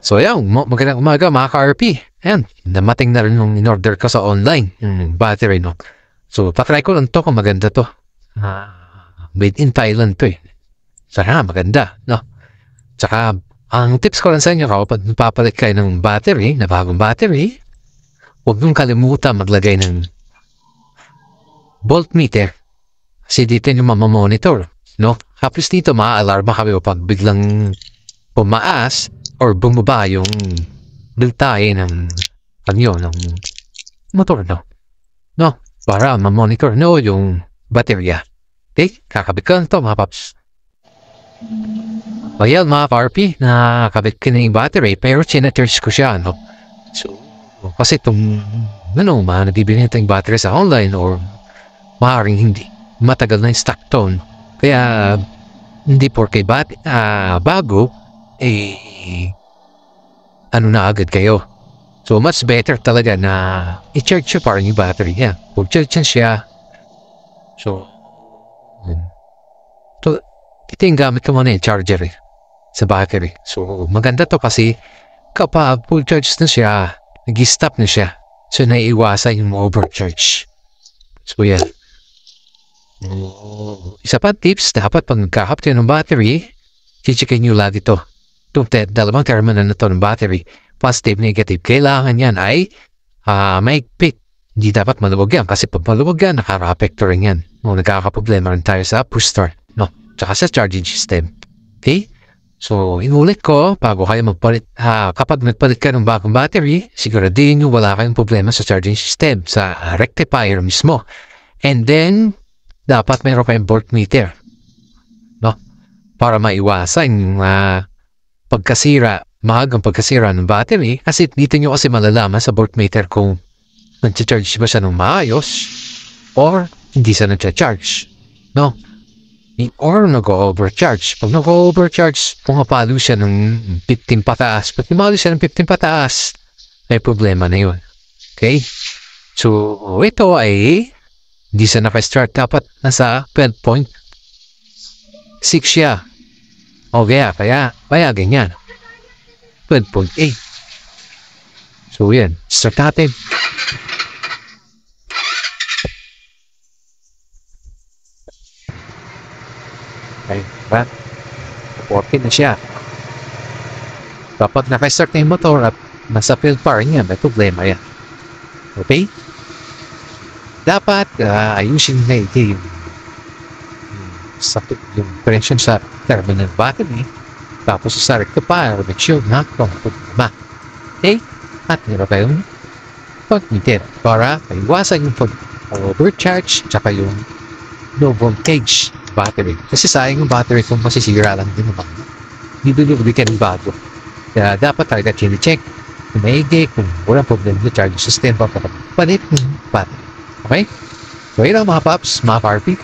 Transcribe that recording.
So yan, magandang umaga mga ka-RP. Ayan, namating na rin yung in-order ko sa online, yung battery, no? So, patry ko lang to kung maganda to. Made in Thailand to eh. Sana maganda, no? Tsaka, ang tips ko lang sa inyo, kapag napapalit kayo ng battery, na bagong battery, huwag nung kalimutan maglagay ng voltmeter. Kasi dito yung mamamonitor, no? Tapos dito, maa-alarma kami pag biglang pumaas or bumaba yung voltahe ng ng motor, no? No? Para ma-monitor, no, yung baterya. Okay? Kakabit ko lang ito, mga paps. Ayan, mga RP, nakakabit ko na yung battery, pero chinaters ko siya, no? So, kasi itong, nabibili natin yung battery sa online or maaaring hindi. Matagal na yung stock tone. Kaya, hindi porke bago, na agad kayo. So, much better talaga na i-charge siya parang yung battery niya. Kung charge siya, so, ito yung gamit ko muna yung charger sa battery. So, maganda to kasi kapag full charge na siya, nag-stop na siya. So, naiiwasan yung overcharge. So, yan. Isa pa tips, dapat pag nagkakap kayo ng battery, chichikin nyo lagi to. Dalawang terminal na to ng battery, positive, negative. Kailangan yan ay maigpit. Hindi dapat maluwag yan kasi pag maluwag yan, nakaka-apekto rin yan. Nagkakaproblema rin tayo sa push start, no? Tsaka sa charging system. Okay? So, inulit ko, bago kayo magpalit, kapag nagpalit ka ng bagong battery, siguraduhin nyo wala kayong problema sa charging system, sa rectifier mismo. And then, dapat mayroon kayong voltmeter, no? Para maiwasan yung maagang pagkasira ng battery, kasi dito nyo kasi malalaman sa voltmeter kung nag-charge ba siya ng maayos or hindi siya nag-charge, no? Or nag-overcharge. Pag nag-overcharge, pumapalo siya ng 15 pataas. Pag pumapalo siya ng 15 pataas, may problema na yun. Okay? So, ito ay hindi siya naka-start. Dapat nasa 12.6 siya. O kaya ganyan. 12.8. So, yan. Start natin. Okay, ba? 14 na siya. Kapag naka-start na yung motor at nasa field power niya, may problema yan. Okay? Dapat ayusin na yung presyon sa terminal battery, tapos sa rectifier, make sure na kung problema. Okay? At meron kayong voltmeter para maiwasan yung overcharge tsaka yung low voltage battery. Kasi sayang yung battery kung masisira lang din naman. Hindi ka rin bago. Kaya dapat talaga chine-check kung maigi, kung walang problem yung charging system, papalit ng battery. Okay? So, yun ang mga paps, mga RP.